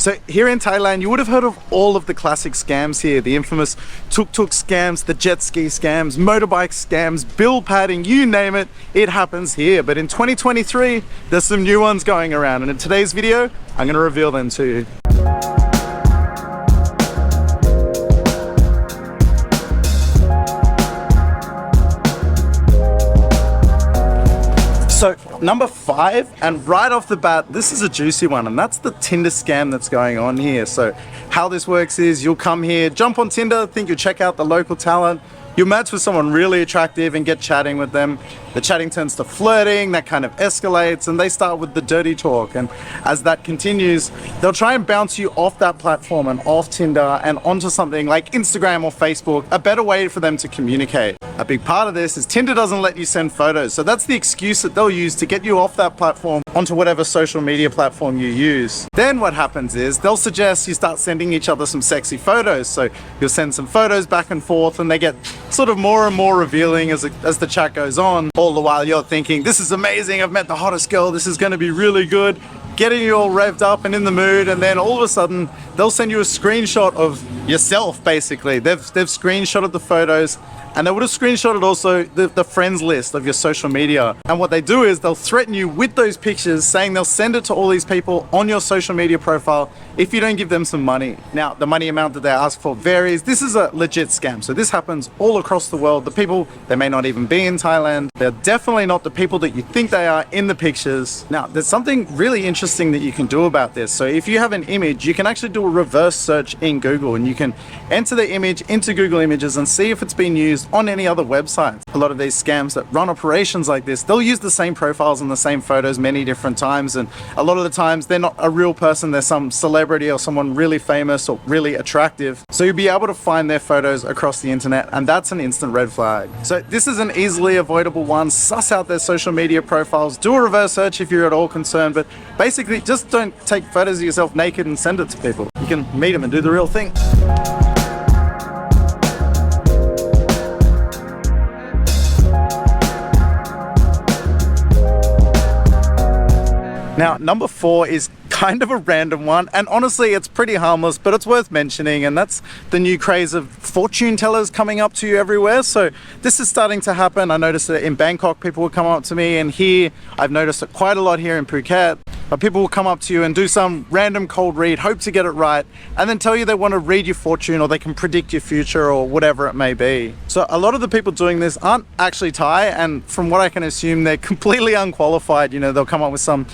So here in Thailand, you would have heard of all of the classic scams here. The infamous tuk-tuk scams, the jet ski scams, motorbike scams, bill padding, you name it, it happens here. But in 2023, there's some new ones going around. And in today's video, I'm gonna reveal them to you. So number 5, and right off the bat, this is a juicy one, and that's the Tinder scam that's going on here. So how this works is you'll come here, jump on Tinder, think you'll check out the local talent, you'll match with someone really attractive and get chatting with them. The chatting turns to flirting, that kind of escalates, and they start with the dirty talk. And as that continues, they'll try and bounce you off that platform and off Tinder and onto something like Instagram or Facebook, a better way for them to communicate. A big part of this is Tinder doesn't let you send photos. So that's the excuse that they'll use to get you off that platform onto whatever social media platform you use. Then what happens is they'll suggest you start sending each other some sexy photos. So you'll send some photos back and forth, and they get sort of more and more revealing as the chat goes on. All the while you're thinking, this is amazing, I've met the hottest girl, this is going to be really good, getting you all revved up and in the mood. And then all of a sudden they'll send you a screenshot of yourself. Basically they've screenshotted the photos, and they would have screenshotted also the friends list of your social media. And what they do is they'll threaten you with those pictures, saying they'll send it to all these people on your social media profile if you don't give them some money. Now, the money amount that they ask for varies. This is a legit scam. So this happens all across the world. The people, they may not even be in Thailand. They're definitely not the people that you think they are in the pictures. Now, there's something really interesting that you can do about this. So if you have an image, you can actually do a reverse search in Google, and you can enter the image into Google Images and see if it's been used on any other websites. A lot of these scams that run operations like this, they'll use the same profiles and the same photos many different times, and a lot of the times they're not a real person, they're some celebrity or someone really famous or really attractive. So you'll be able to find their photos across the internet, and that's an instant red flag. So this is an easily avoidable one. Suss out their social media profiles, do a reverse search if you're at all concerned, but basically just don't take photos of yourself naked and send it to people. You can meet them and do the real thing. Now, number 4 is kind of a random one, and honestly it's pretty harmless, but it's worth mentioning, and that's the new craze of fortune tellers coming up to you everywhere. So this is starting to happen. I noticed that in Bangkok people will come up to me, and here I've noticed it quite a lot here in Phuket. But people will come up to you and do some random cold read, hope to get it right, and then tell you they want to read your fortune, or they can predict your future, or whatever it may be. So a lot of the people doing this aren't actually Thai, and from what I can assume, they're completely unqualified. You know, they'll come up with some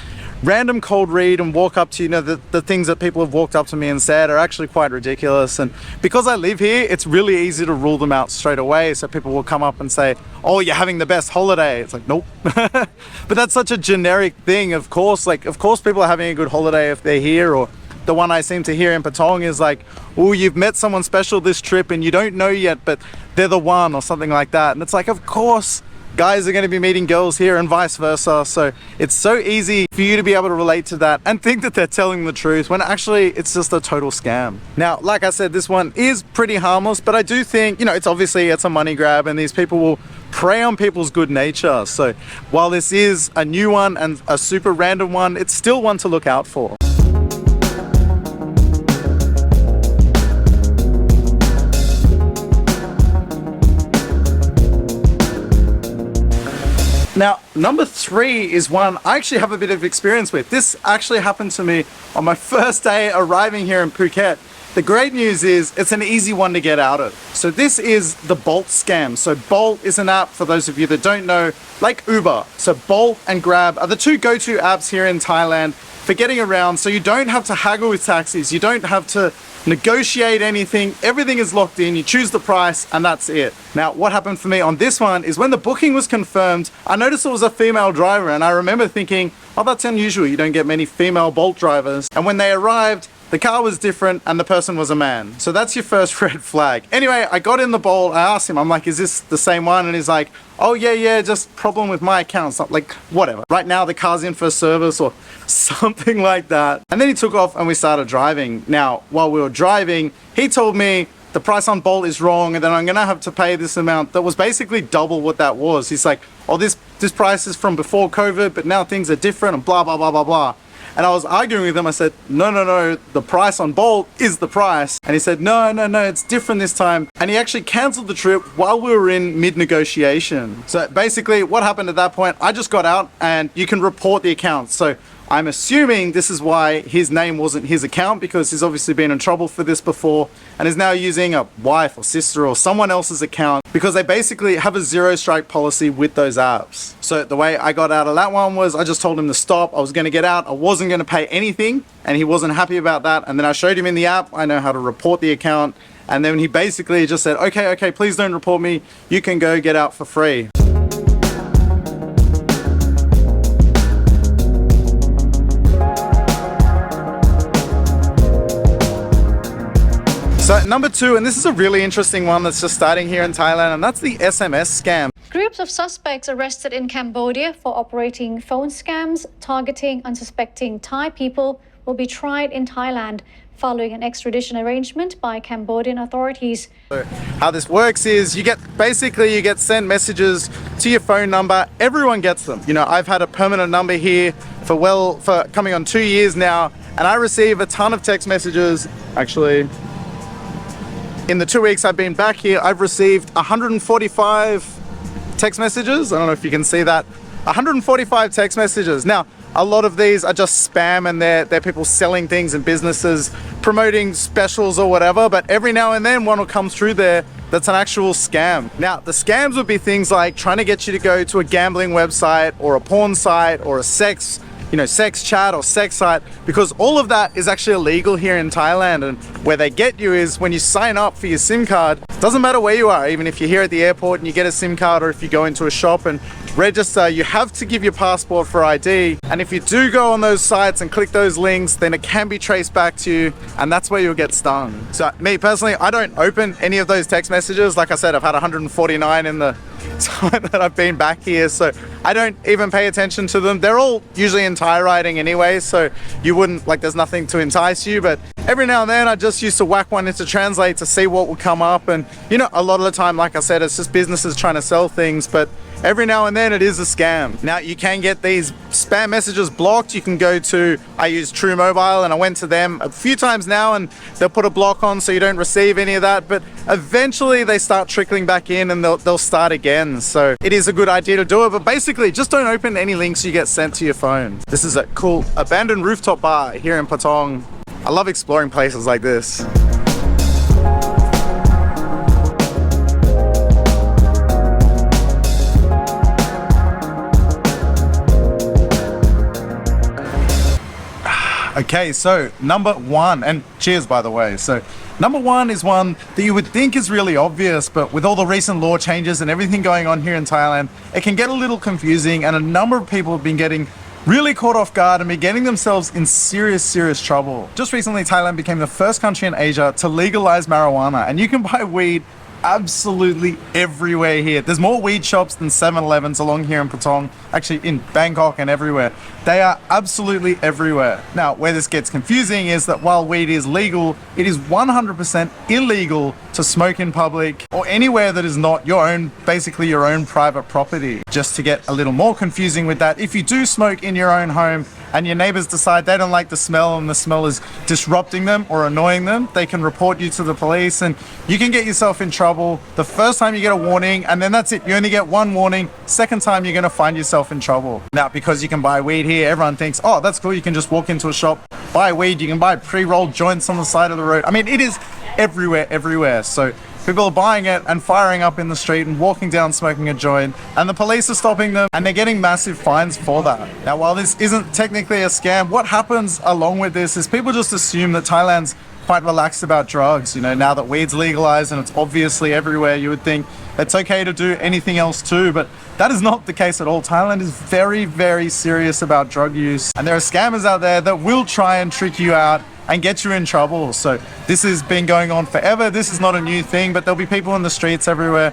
random cold read and walk up to you. Know, the things that people have walked up to me and said are actually quite ridiculous. And because I live here, it's really easy to rule them out straight away. So people will come up and say, oh, you're having the best holiday. It's like, nope. But that's such a generic thing. Of course people are having a good holiday if they're here. Or the one I seem to hear in Patong is like, oh, you've met someone special this trip and you don't know yet, but they're the one, or something like that. And it's like, of course guys are going to be meeting girls here and vice versa. So it's so easy for you to be able to relate to that and think that they're telling the truth, when actually it's just a total scam. Now, like I said, this one is pretty harmless, but I do think, you know, it's a money grab, and these people will prey on people's good nature. So while this is a new one and a super random one, it's still one to look out for. Now, number 3 is one I actually have a bit of experience with. This actually happened to me on my first day arriving here in Phuket. The great news is it's an easy one to get out of. So this is the Bolt scam. So Bolt is an app, for those of you that don't know, like Uber. So Bolt and Grab are the two go-to apps here in Thailand for getting around. So you don't have to haggle with taxis. You don't have to negotiate anything. Everything is locked in. You choose the price and that's it. Now, what happened for me on this one is when the booking was confirmed, I noticed it was a female driver, and I remember thinking, oh, that's unusual. You don't get many female Bolt drivers. And when they arrived, the car was different and the person was a man. So that's your first red flag. Anyway, I got in the Bolt. I asked him, I'm like, is this the same one? And he's like, oh yeah, just problem with my account. Something like, whatever. Right now the car's in for service or something like that. And then he took off and we started driving. Now, while we were driving, he told me the price on Bolt is wrong and then I'm gonna have to pay this amount that was basically double what that was. He's like, oh, this price is from before COVID, but now things are different and blah, blah, blah, blah, blah. And I was arguing with him. I said, no, the price on Bolt is the price. And he said, no, it's different this time. And he actually canceled the trip while we were in mid-negotiation. So basically what happened at that point, I just got out and you can report the account. So I'm assuming this is why his name wasn't his account, because he's obviously been in trouble for this before and is now using a wife or sister or someone else's account, because they basically have a zero strike policy with those apps. So the way I got out of that one was I just told him to stop. I was going to get out. I wasn't going to pay anything and he wasn't happy about that. And then I showed him in the app, I know how to report the account. And then he basically just said, okay, please don't report me. You can go get out for free. So number 2, and this is a really interesting one that's just starting here in Thailand, and that's the SMS scam. Groups of suspects arrested in Cambodia for operating phone scams targeting unsuspecting Thai people will be tried in Thailand following an extradition arrangement by Cambodian authorities. So how this works is you get sent messages to your phone number. Everyone gets them. You know, I've had a permanent number here for coming on 2 years now, and I receive a ton of text messages. Actually, in the 2 weeks I've been back here, I've received 145 text messages. I don't know if you can see that. 145 text messages. Now, a lot of these are just spam, and they're people selling things and businesses promoting specials or whatever, but every now and then one will come through there that's an actual scam. Now, the scams would be things like trying to get you to go to a gambling website or a porn site or a sex chat or sex site, because all of that is actually illegal here in Thailand. And where they get you is when you sign up for your SIM card. Doesn't matter where you are, even if you're here at the airport and you get a SIM card, or if you go into a shop and register, you have to give your passport for ID. And if you do go on those sites and click those links, then it can be traced back to you, and that's where you'll get stung. So me personally, I don't open any of those text messages. Like I said, I've had 149 in the time that I've been back here, so I don't even pay attention to them. They're all usually in Thai writing anyway, so you wouldn't, there's nothing to entice you. But every now and then I just used to whack one into Translate to see what would come up. And a lot of the time, like I said, it's just businesses trying to sell things, but every now and then it is a scam. Now, you can get these spam messages blocked. You can go to, I use True Mobile, and I went to them a few times now, and they'll put a block on so you don't receive any of that. But eventually they start trickling back in, and they'll start again. So it is a good idea to do it, but basically just don't open any links you get sent to your phone. This is a cool abandoned rooftop bar here in Patong. I love exploring places like this. Okay, so number 1, and cheers by the way. So number 1 is one that you would think is really obvious, but with all the recent law changes and everything going on here in Thailand, it can get a little confusing, and a number of people have been getting really caught off guard and be getting themselves in serious trouble. Just recently, Thailand became the first country in Asia to legalize marijuana, and you can buy weed absolutely everywhere here. There's more weed shops than 7-Elevens along here in Patong, actually in Bangkok and everywhere. They are absolutely everywhere. Now, where this gets confusing is that while weed is legal, it is 100% illegal to smoke in public or anywhere that is not basically your own private property. Just to get a little more confusing with that, if you do smoke in your own home and your neighbors decide they don't like the smell and the smell is disrupting them or annoying them, they can report you to the police, and you can get yourself in trouble. The first time you get a warning, and then that's it. You only get one warning. Second time you're going to find yourself in trouble. Now, because you can buy weed here, everyone thinks, oh, that's cool. You can just walk into a shop, buy weed. You can buy pre-rolled joints on the side of the road. I mean, it is everywhere. So people are buying it and firing up in the street and walking down smoking a joint, and the police are stopping them, and they're getting massive fines for that. Now, while this isn't technically a scam, what happens along with this is people just assume that Thailand's quite relaxed about drugs. Now that weed's legalized and it's obviously everywhere, you would think it's okay to do anything else too, but that is not the case at all. Thailand is very serious about drug use, and there are scammers out there that will try and trick you out and get you in trouble. So this has been going on forever. This is not a new thing, but there'll be people in the streets everywhere,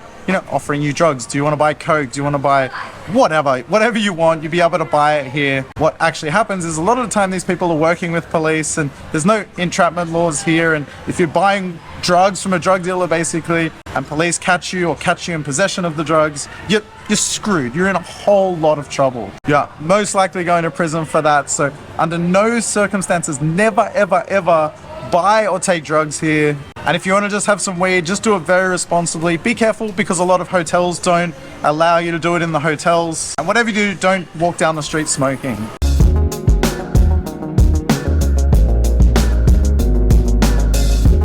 offering you drugs. Do you want to buy coke? Do you want to buy whatever you want? You'll be able to buy it here. What actually happens is a lot of the time these people are working with police, and there's no entrapment laws here. And if you're buying drugs from a drug dealer basically, and police catch you in possession of the drugs, you're you're screwed. You're in a whole lot of trouble. Yeah, most likely going to prison for that. So under no circumstances, never, ever, ever buy or take drugs here. And if you want to just have some weed, just do it very responsibly. Be careful because a lot of hotels don't allow you to do it in the hotels. And whatever you do, don't walk down the street smoking.